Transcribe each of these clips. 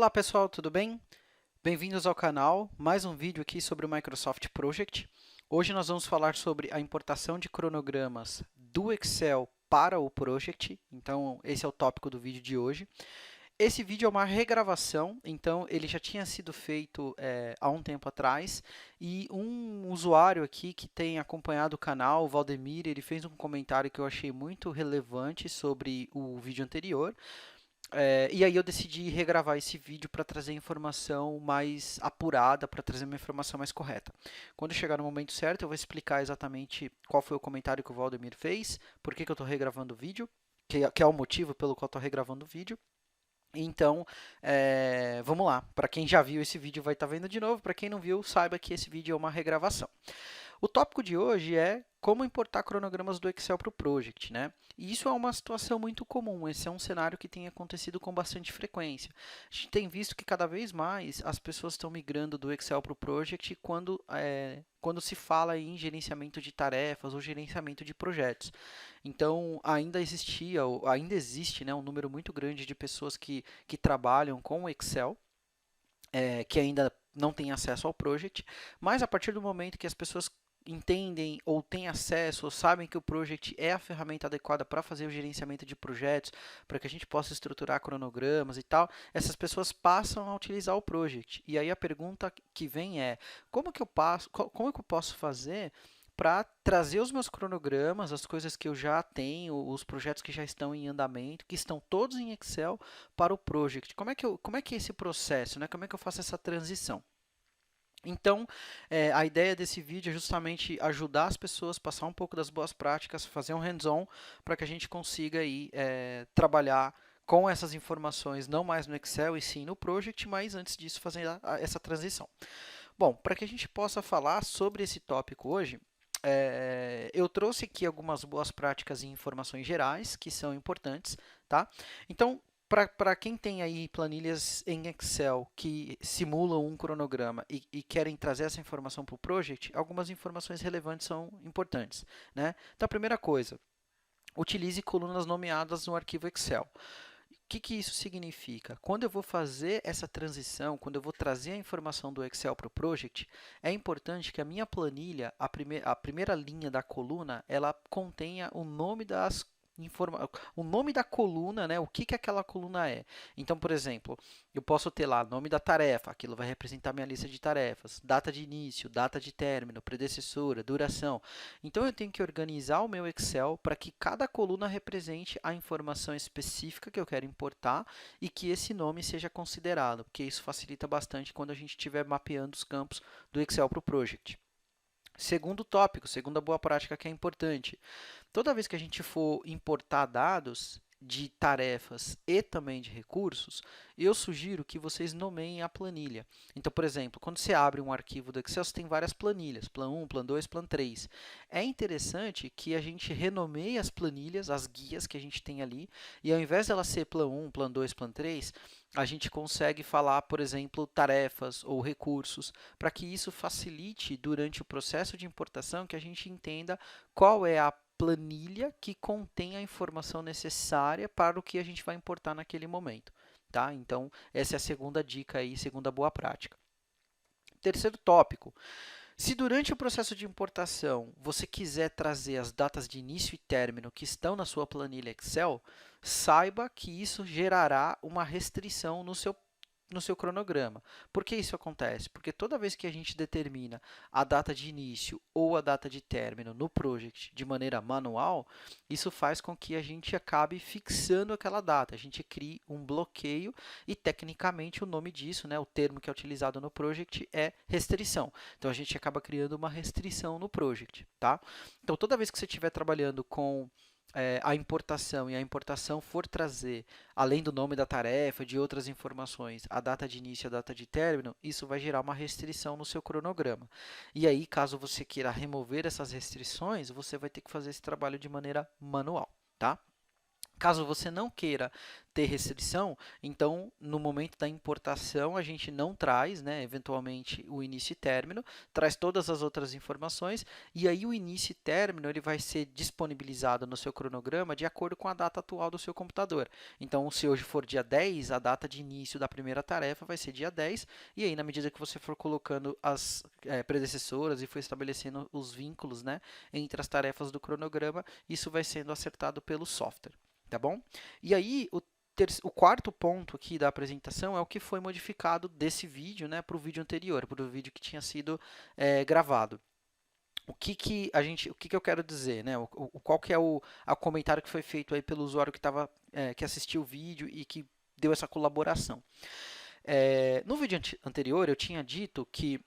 Olá pessoal, tudo bem? Bem-vindos ao canal, mais um vídeo aqui sobre o Microsoft Project. Hoje nós vamos falar sobre a importação de cronogramas do Excel para o Project, então esse é o tópico do vídeo de hoje. Esse vídeo é uma regravação, então ele já tinha sido feito há um tempo atrás, e um usuário aqui que tem acompanhado o canal, o Valdemir, ele fez um comentário que eu achei muito relevante sobre o vídeo anterior. E aí eu decidi regravar esse vídeo para trazer informação mais apurada, para trazer uma informação mais correta. Quando chegar no momento certo, eu vou explicar exatamente qual foi o comentário que o Valdemir fez, por que eu estou regravando o vídeo, que é o motivo pelo qual estou regravando o vídeo. Então, vamos lá. Para quem já viu esse vídeo vai estar vendo de novo, para quem não viu, saiba que esse vídeo é uma regravação. O tópico de hoje é como importar cronogramas do Excel para o Project, né? E isso é uma situação muito comum, esse é um cenário que tem acontecido com bastante frequência. A gente tem visto que cada vez mais as pessoas estão migrando do Excel para o Project quando se fala em gerenciamento de tarefas ou gerenciamento de projetos. Então, ainda existe, né, um número muito grande de pessoas que trabalham com o Excel, que ainda não têm acesso ao Project, mas a partir do momento que as pessoas entendem ou têm acesso ou sabem que o Project é a ferramenta adequada para fazer o gerenciamento de projetos, para que a gente possa estruturar cronogramas e tal, essas pessoas passam a utilizar o Project. E aí a pergunta que vem é, como que eu posso fazer para trazer os meus cronogramas, as coisas que eu já tenho, os projetos que já estão em andamento, que estão todos em Excel, para o Project? Como é que é esse processo, né? Como é que eu faço essa transição? Então, a ideia desse vídeo é justamente ajudar as pessoas a passar um pouco das boas práticas, fazer um hands-on, para que a gente consiga aí, trabalhar com essas informações, não mais no Excel e sim no Project, mas antes disso fazer essa transição. Bom, para que a gente possa falar sobre esse tópico hoje, eu trouxe aqui algumas boas práticas e informações gerais que são importantes, tá? Então, para quem tem aí planilhas em Excel que simulam um cronograma e querem trazer essa informação para o Project, algumas informações relevantes são importantes, né? Então, a primeira coisa, utilize colunas nomeadas no arquivo Excel. O que isso significa? Quando eu vou fazer essa transição, quando eu vou trazer a informação do Excel para o Project, é importante que a minha planilha, a primeira linha da coluna, ela contenha o nome o nome da coluna, né? O que aquela coluna é. Então, por exemplo, eu posso ter lá nome da tarefa, aquilo vai representar minha lista de tarefas, data de início, data de término, predecessora, duração. Então, eu tenho que organizar o meu Excel para que cada coluna represente a informação específica que eu quero importar e que esse nome seja considerado, porque isso facilita bastante quando a gente estiver mapeando os campos do Excel para o Project. Segundo tópico, segunda boa prática que é importante. Toda vez que a gente for importar dados de tarefas e também de recursos, eu sugiro que vocês nomeiem a planilha. Então, por exemplo, quando você abre um arquivo do Excel, você tem várias planilhas, Plan 1, Plan 2, Plan 3. É interessante que a gente renomeie as planilhas, as guias que a gente tem ali, e ao invés dela ser Plan 1, Plan 2, Plan 3, a gente consegue falar, por exemplo, tarefas ou recursos, para que isso facilite durante o processo de importação que a gente entenda qual é a planilha que contém a informação necessária para o que a gente vai importar naquele momento, tá? Então, essa é a segunda dica aí, segunda boa prática. Terceiro tópico, se durante o processo de importação você quiser trazer as datas de início e término que estão na sua planilha Excel, saiba que isso gerará uma restrição no seu cronograma. Por que isso acontece? Porque toda vez que a gente determina a data de início ou a data de término no project de maneira manual, isso faz com que a gente acabe fixando aquela data. A gente cria um bloqueio e, tecnicamente, o nome disso, né, o termo que é utilizado no project é restrição. Então, a gente acaba criando uma restrição no project, tá? Então, toda vez que você estiver trabalhando com a importação e a importação for trazer, além do nome da tarefa, de outras informações, a data de início e a data de término, isso vai gerar uma restrição no seu cronograma. E aí, caso você queira remover essas restrições, você vai ter que fazer esse trabalho de maneira manual, tá? Caso você não queira ter restrição, então, no momento da importação, a gente não traz, né, eventualmente, o início e término, traz todas as outras informações, e aí o início e término ele vai ser disponibilizado no seu cronograma de acordo com a data atual do seu computador. Então, se hoje for dia 10, a data de início da primeira tarefa vai ser dia 10, e aí, na medida que você for colocando as predecessoras e for estabelecendo os vínculos, né, entre as tarefas do cronograma, isso vai sendo acertado pelo software, tá bom? E aí, o quarto ponto aqui da apresentação é o que foi modificado desse vídeo, né, para o vídeo anterior, para o vídeo que tinha sido gravado. O que eu quero dizer, né? Qual que é o comentário que foi feito aí pelo usuário que assistiu o vídeo e que deu essa colaboração. No vídeo anterior, eu tinha dito que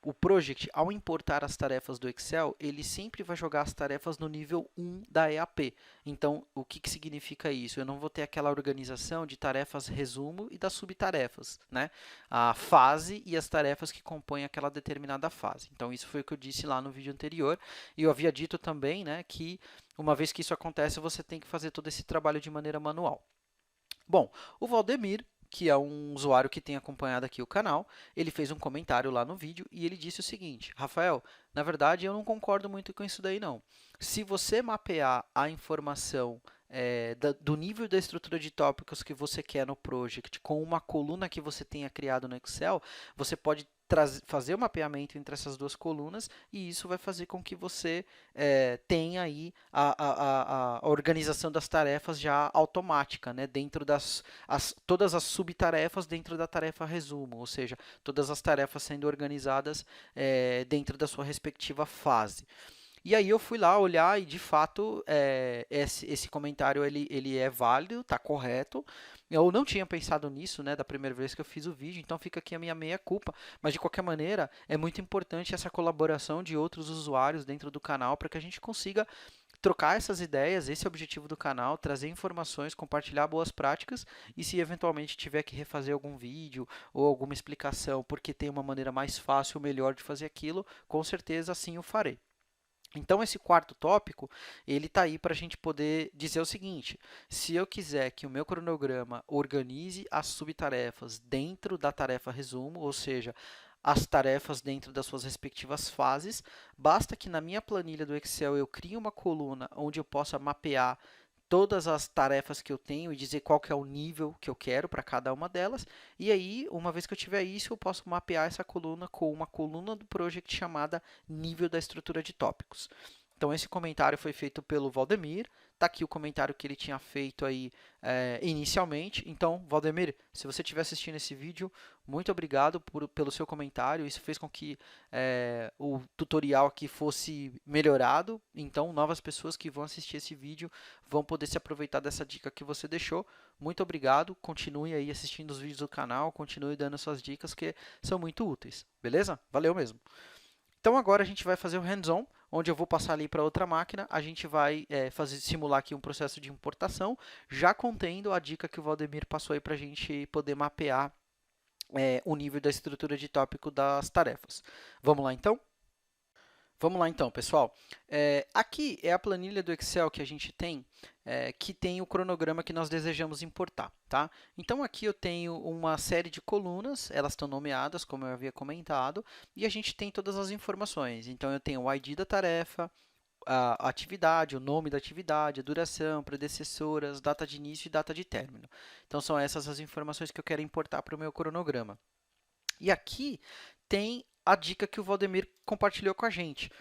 o Project, ao importar as tarefas do Excel, ele sempre vai jogar as tarefas no nível 1 da EAP. Então, o que significa isso? Eu não vou ter aquela organização de tarefas resumo e das subtarefas, né? A fase e as tarefas que compõem aquela determinada fase. Então, isso foi o que eu disse lá no vídeo anterior. E eu havia dito também, né, que uma vez que isso acontece, você tem que fazer todo esse trabalho de maneira manual. Bom, o Valdemir, que é um usuário que tem acompanhado aqui o canal, ele fez um comentário lá no vídeo e ele disse o seguinte: Rafael, na verdade eu não concordo muito com isso daí não. Se você mapear a informação do nível da estrutura de tópicos que você quer no Project com uma coluna que você tenha criado no Excel, você pode fazer o mapeamento entre essas duas colunas e isso vai fazer com que você tenha aí a organização das tarefas já automática, né, dentro todas as subtarefas dentro da tarefa resumo, ou seja, todas as tarefas sendo organizadas dentro da sua respectiva fase. E aí eu fui lá olhar e, de fato, esse comentário ele é válido, está correto. Eu não tinha pensado nisso, né, da primeira vez que eu fiz o vídeo, então fica aqui a minha meia-culpa. Mas, de qualquer maneira, é muito importante essa colaboração de outros usuários dentro do canal para que a gente consiga trocar essas ideias, esse é o objetivo do canal, trazer informações, compartilhar boas práticas e se eventualmente tiver que refazer algum vídeo ou alguma explicação porque tem uma maneira mais fácil ou melhor de fazer aquilo, com certeza assim o farei. Então, esse quarto tópico, ele está aí para a gente poder dizer o seguinte: se eu quiser que o meu cronograma organize as subtarefas dentro da tarefa resumo, ou seja, as tarefas dentro das suas respectivas fases, basta que na minha planilha do Excel eu crie uma coluna onde eu possa mapear todas as tarefas que eu tenho e dizer qual que é o nível que eu quero para cada uma delas. E aí, uma vez que eu tiver isso, eu posso mapear essa coluna com uma coluna do Project chamada nível da estrutura de tópicos. Então, esse comentário foi feito pelo Valdemir. Está aqui o comentário que ele tinha feito aí inicialmente. Então, Valdemir, se você estiver assistindo esse vídeo, muito obrigado pelo seu comentário. Isso fez com que o tutorial aqui fosse melhorado. Então, novas pessoas que vão assistir esse vídeo vão poder se aproveitar dessa dica que você deixou. Muito obrigado. Continue aí assistindo os vídeos do canal. Continue dando suas dicas que são muito úteis. Beleza? Valeu mesmo. Então, agora a gente vai fazer o hands-on, onde eu vou passar ali para outra máquina, a gente vai simular aqui um processo de importação, já contendo a dica que o Valdemir passou aí para a gente poder mapear o nível da estrutura de tópico das tarefas. Vamos lá, então? Vamos lá então, pessoal. Aqui é a planilha do Excel que a gente tem, que tem o cronograma que nós desejamos importar, tá? Então, aqui eu tenho uma série de colunas, elas estão nomeadas, como eu havia comentado, e a gente tem todas as informações. Então, eu tenho o ID da tarefa, a atividade, o nome da atividade, a duração, predecessoras, data de início e data de término. Então, são essas as informações que eu quero importar para o meu cronograma. E aqui tem a dica que o Valdemir compartilhou com a gente.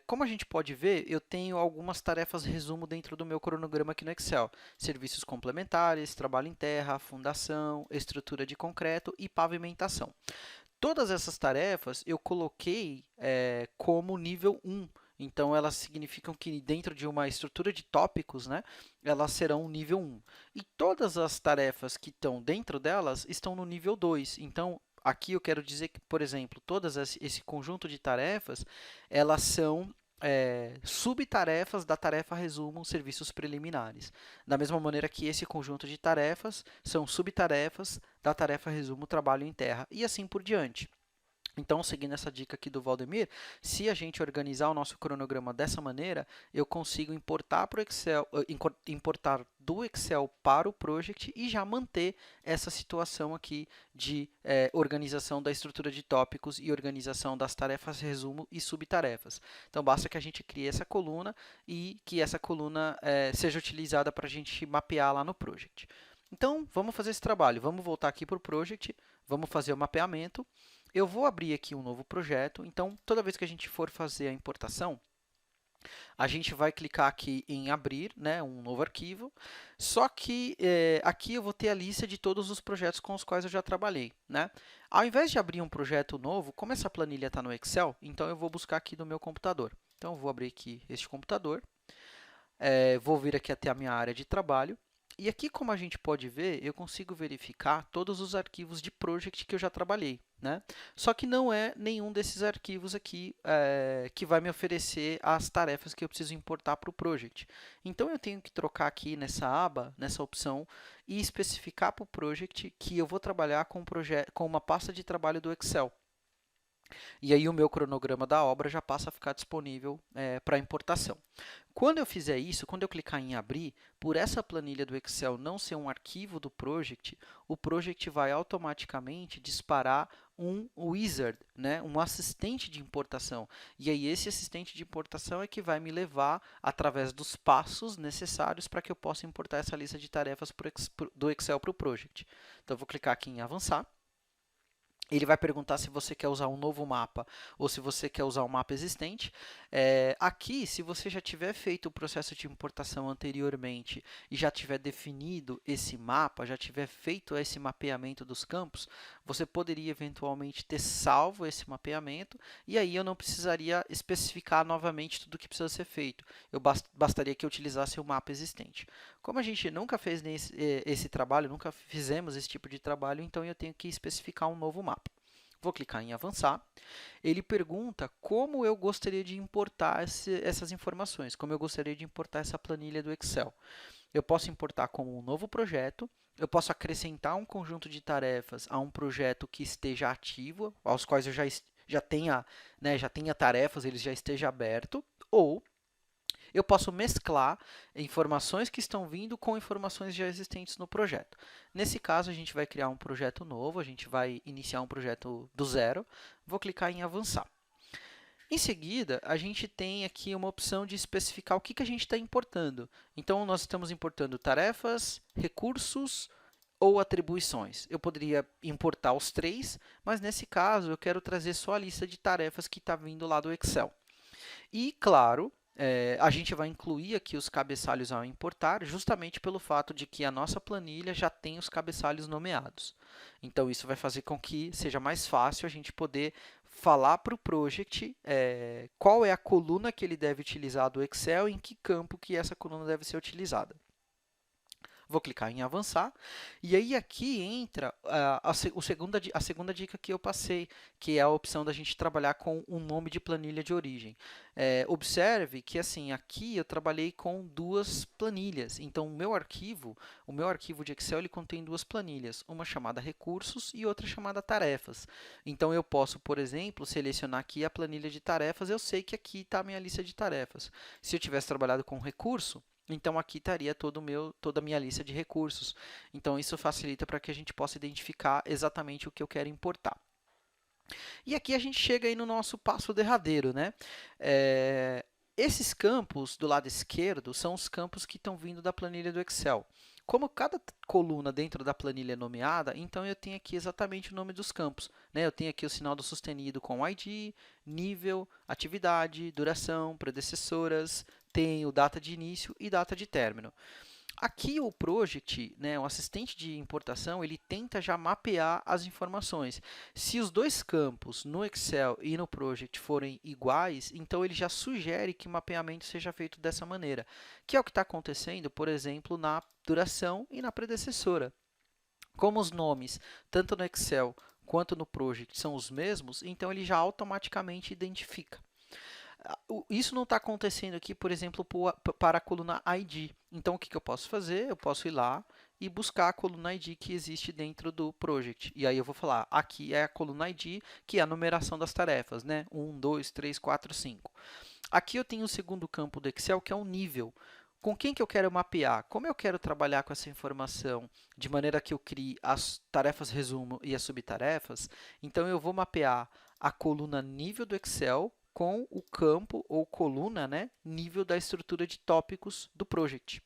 Como a gente pode ver, eu tenho algumas tarefas resumo dentro do meu cronograma aqui no Excel. Serviços complementares, trabalho em terra, fundação, estrutura de concreto e pavimentação. Todas essas tarefas eu coloquei como nível 1. Então, elas significam que dentro de uma estrutura de tópicos, né, elas serão nível 1. E todas as tarefas que estão dentro delas estão no nível 2. Então, aqui eu quero dizer que, por exemplo, esse conjunto de tarefas, elas são subtarefas da tarefa resumo serviços preliminares. Da mesma maneira que esse conjunto de tarefas são subtarefas da tarefa resumo trabalho em terra, e assim por diante. Então, seguindo essa dica aqui do Valdemir, se a gente organizar o nosso cronograma dessa maneira, eu consigo importar para o Excel, importar do Excel para o Project e já manter essa situação aqui de organização da estrutura de tópicos e organização das tarefas resumo e subtarefas. Então, basta que a gente crie essa coluna e que essa coluna seja utilizada para a gente mapear lá no Project. Então, vamos fazer esse trabalho. Vamos voltar aqui para o Project, vamos fazer o mapeamento. Eu vou abrir aqui um novo projeto, então toda vez que a gente for fazer a importação, a gente vai clicar aqui em abrir, né, um novo arquivo, só que aqui eu vou ter a lista de todos os projetos com os quais eu já trabalhei, né? Ao invés de abrir um projeto novo, como essa planilha está no Excel, então eu vou buscar aqui no meu computador. Então, eu vou abrir aqui este computador, vou vir aqui até a minha área de trabalho, e aqui, como a gente pode ver, eu consigo verificar todos os arquivos de project que eu já trabalhei, né? Só que não é nenhum desses arquivos aqui que vai me oferecer as tarefas que eu preciso importar para o project. Então, eu tenho que trocar aqui nessa aba, nessa opção, e especificar para o project que eu vou trabalhar com uma pasta de trabalho do Excel. E aí o meu cronograma da obra já passa a ficar disponível para importação. Quando eu fizer isso, quando eu clicar em abrir, por essa planilha do Excel não ser um arquivo do project, o project vai automaticamente disparar um wizard, né? Um assistente de importação. E aí esse assistente de importação é que vai me levar através dos passos necessários para que eu possa importar essa lista de tarefas do Excel para o project. Então, eu vou clicar aqui em avançar. Ele vai perguntar se você quer usar um novo mapa ou se você quer usar um mapa existente. Aqui, se você já tiver feito o processo de importação anteriormente e já tiver definido esse mapa, já tiver feito esse mapeamento dos campos, você poderia eventualmente ter salvo esse mapeamento e aí eu não precisaria especificar novamente tudo o que precisa ser feito. Bastaria que eu utilizasse o mapa existente. Como a gente nunca fez esse trabalho, nunca fizemos esse tipo de trabalho, então eu tenho que especificar um novo mapa. Vou clicar em avançar. Ele pergunta como eu gostaria de importar essas informações, como eu gostaria de importar essa planilha do Excel. Eu posso importar como um novo projeto, eu posso acrescentar um conjunto de tarefas a um projeto que esteja ativo, aos quais eu já tenha tarefas, ele já esteja aberto, ou eu posso mesclar informações que estão vindo com informações já existentes no projeto. Nesse caso, a gente vai criar um projeto novo, a gente vai iniciar um projeto do zero. Vou clicar em avançar. Em seguida, a gente tem aqui uma opção de especificar o que a gente está importando. Então, nós estamos importando tarefas, recursos ou atribuições. Eu poderia importar os três, mas nesse caso, eu quero trazer só a lista de tarefas que está vindo lá do Excel. E, claro, a gente vai incluir aqui os cabeçalhos ao importar, justamente pelo fato de que a nossa planilha já tem os cabeçalhos nomeados. Então, isso vai fazer com que seja mais fácil a gente poder falar para o project qual é a coluna que ele deve utilizar do Excel e em que campo que essa coluna deve ser utilizada. Vou clicar em avançar, e aí aqui entra a segunda dica que eu passei, que é a opção da gente trabalhar com um nome de planilha de origem. Observe que assim, aqui eu trabalhei com duas planilhas, então o meu arquivo de Excel ele contém duas planilhas, uma chamada recursos e outra chamada tarefas. Então eu posso, por exemplo, selecionar aqui a planilha de tarefas, eu sei que aqui está a minha lista de tarefas. Se eu tivesse trabalhado com recurso, então, aqui estaria toda a minha lista de recursos. Então, isso facilita para que a gente possa identificar exatamente o que eu quero importar. E aqui a gente chega aí no nosso passo derradeiro, né? Esses campos do lado esquerdo são os campos que estão vindo da planilha do Excel. Como cada coluna dentro da planilha é nomeada, então eu tenho aqui exatamente o nome dos campos, né? Eu tenho aqui o sinal do sustenido com ID, nível, atividade, duração, predecessoras, tenho data de início e data de término. Aqui o project, né, o assistente de importação, ele tenta já mapear as informações. Se os dois campos no Excel e no project forem iguais, então ele já sugere que o mapeamento seja feito dessa maneira, que é o que está acontecendo, por exemplo, na duração e na predecessora. Como os nomes, tanto no Excel quanto no project, são os mesmos, então ele já automaticamente identifica. Isso não está acontecendo aqui, por exemplo, para a coluna ID. Então, o que eu posso fazer? Eu posso ir lá e buscar a coluna ID que existe dentro do project. E aí eu vou falar, aqui é a coluna ID, que é a numeração das tarefas, né? 1, 2, 3, 4, 5. Aqui eu tenho o segundo campo do Excel, que é o nível. Com quem que eu quero mapear? Como eu quero trabalhar com essa informação de maneira que eu crie as tarefas resumo e as subtarefas, então eu vou mapear a coluna nível do Excel com o campo ou coluna, né, nível da estrutura de tópicos do project.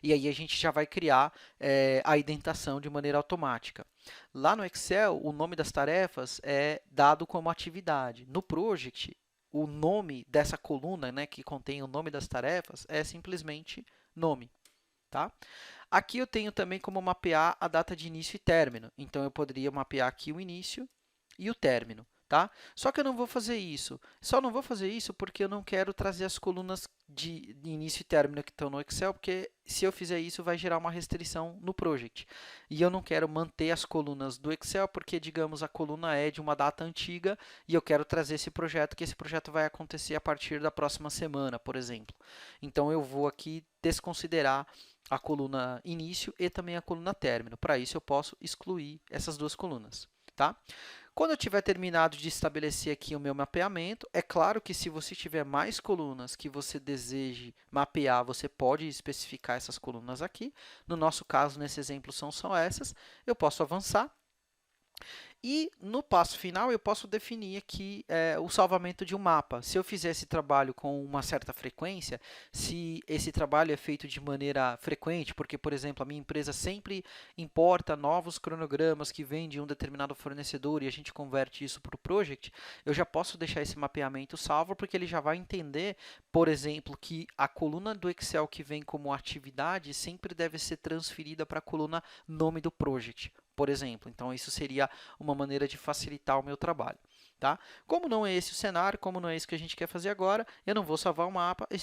E aí a gente já vai criar a indentação de maneira automática. Lá no Excel, o nome das tarefas é dado como atividade. No Project, o nome dessa coluna, né, que contém o nome das tarefas, é simplesmente nome. Tá? Aqui eu tenho também como mapear a data de início e término. Então, eu poderia mapear aqui o início e o término. Tá? Só que eu não vou fazer isso. Só não vou fazer isso porque eu não quero trazer as colunas de início e término que estão no Excel, porque se eu fizer isso vai gerar uma restrição no project. E eu não quero manter as colunas do Excel porque, digamos, a coluna é de uma data antiga e eu quero trazer esse projeto, que esse projeto vai acontecer a partir da próxima semana, por exemplo. Então, eu vou aqui desconsiderar a coluna início e também a coluna término. Para isso, eu posso excluir essas duas colunas. Tá? Quando eu tiver terminado de estabelecer aqui o meu mapeamento, é claro que se você tiver mais colunas que você deseje mapear, você pode especificar essas colunas aqui. No nosso caso, nesse exemplo, são só essas. Eu posso avançar. E no passo final, eu posso definir aqui o salvamento de um mapa. Se eu fizer esse trabalho com uma certa frequência, se esse trabalho é feito de maneira frequente, porque, por exemplo, a minha empresa sempre importa novos cronogramas que vêm de um determinado fornecedor e a gente converte isso para o project, eu já posso deixar esse mapeamento salvo, porque ele já vai entender, por exemplo, que a coluna do Excel que vem como atividade sempre deve ser transferida para a coluna nome do project, por exemplo. Então, isso seria uma maneira de facilitar o meu trabalho. Tá? Como não é esse o cenário, como não é isso que a gente quer fazer agora, eu não vou salvar o mapa e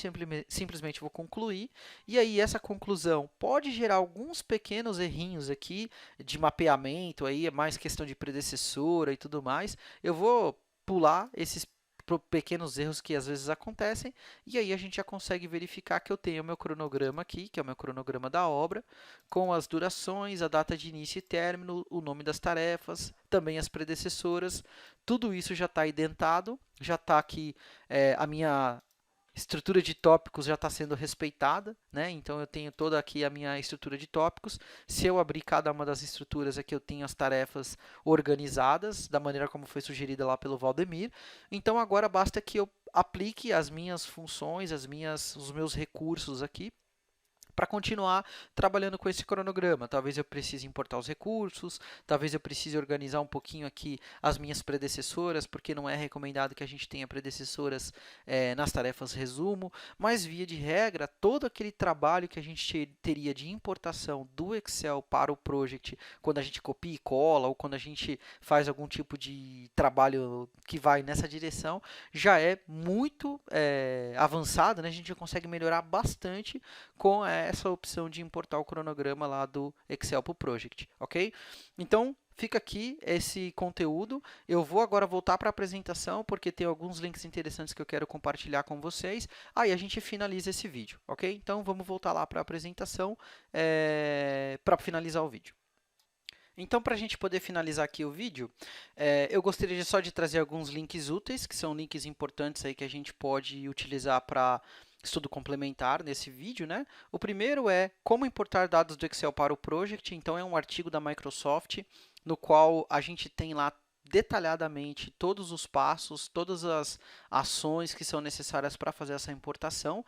simplesmente vou concluir. E aí, essa conclusão pode gerar alguns pequenos errinhos aqui de mapeamento, aí é mais questão de predecessora e tudo mais. Eu vou pular esses pequenos erros que às vezes acontecem, e aí a gente já consegue verificar que eu tenho o meu cronograma aqui, que é o meu cronograma da obra, com as durações, a data de início e término, o nome das tarefas, também as predecessoras, tudo isso já está identado, já está aqui a minha estrutura de tópicos já está sendo respeitada, né? Então, eu tenho toda aqui a minha estrutura de tópicos. Se eu abrir cada uma das estruturas aqui, eu tenho as tarefas organizadas, da maneira como foi sugerida lá pelo Valdemir. Então, agora basta que eu aplique as minhas funções, os meus recursos aqui, para continuar trabalhando com esse cronograma. Talvez eu precise importar os recursos, talvez eu precise organizar um pouquinho aqui as minhas predecessoras, porque não é recomendado que a gente tenha predecessoras nas tarefas resumo, mas via de regra, todo aquele trabalho que a gente teria de importação do Excel para o Project, quando a gente copia e cola, ou quando a gente faz algum tipo de trabalho que vai nessa direção, já é muito avançado, né? A gente já consegue melhorar bastante com essa opção de importar o cronograma lá do Excel para o Project, ok? Então, fica aqui esse conteúdo. Eu vou agora voltar para a apresentação, porque tem alguns links interessantes que eu quero compartilhar com vocês. Aí a gente finaliza esse vídeo, ok? Então, vamos voltar lá para a apresentação para finalizar o vídeo. Então, para a gente poder finalizar aqui o vídeo, eu gostaria só de trazer alguns links úteis, que são links importantes aí que a gente pode utilizar para estudo complementar nesse vídeo, né? O primeiro é como importar dados do Excel para o Project. Então, é um artigo da Microsoft, no qual a gente tem lá detalhadamente todos os passos, todas as ações que são necessárias para fazer essa importação.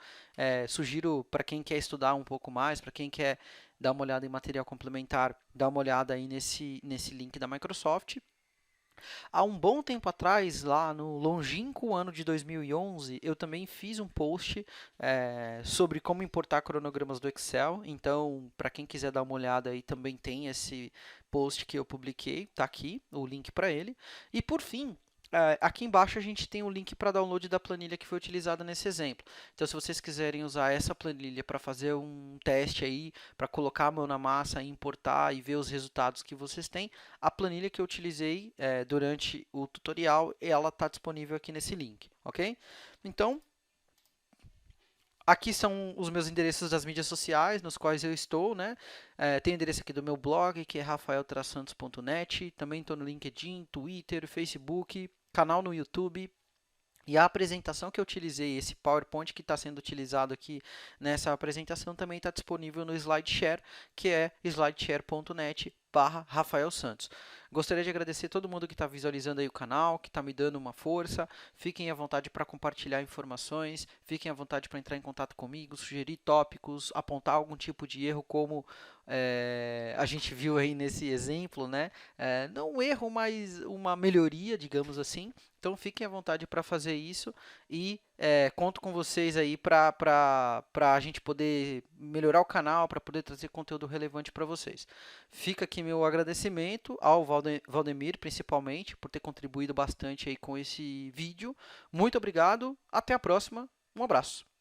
Sugiro para quem quer estudar um pouco mais, para quem quer dar uma olhada em material complementar, dá uma olhada aí nesse link da Microsoft. Há um bom tempo atrás, lá no longínquo ano de 2011, eu também fiz um post sobre como importar cronogramas do Excel. Então, para quem quiser dar uma olhada aí, também tem esse post que eu publiquei, está aqui o link para ele. E por fim, aqui embaixo a gente tem o link para download da planilha que foi utilizada nesse exemplo. Então, se vocês quiserem usar essa planilha para fazer um teste aí, para colocar a mão na massa, importar e ver os resultados que vocês têm, a planilha que eu utilizei durante o tutorial, ela está disponível aqui nesse link, ok? Então, Aqui são os meus endereços das mídias sociais, nos quais eu estou, né? Tem o endereço aqui do meu blog, que é rafaeltrasantos.net. Também estou no LinkedIn, Twitter, Facebook, canal no YouTube. E a apresentação que eu utilizei, esse PowerPoint que está sendo utilizado aqui nessa apresentação, também está disponível no SlideShare, que é slideshare.net/Rafael Santos. Gostaria de agradecer a todo mundo que está visualizando aí o canal, que está me dando uma força. Fiquem à vontade para compartilhar informações, fiquem à vontade para entrar em contato comigo, sugerir tópicos, apontar algum tipo de erro, como a gente viu aí nesse exemplo, né? Não um erro, mas uma melhoria, digamos assim. Então, fiquem à vontade para fazer isso e conto com vocês aí para a gente poder melhorar o canal, para poder trazer conteúdo relevante para vocês. Fica aqui meu agradecimento ao Valdemir, principalmente, por ter contribuído bastante aí com esse vídeo. Muito obrigado, até a próxima, um abraço.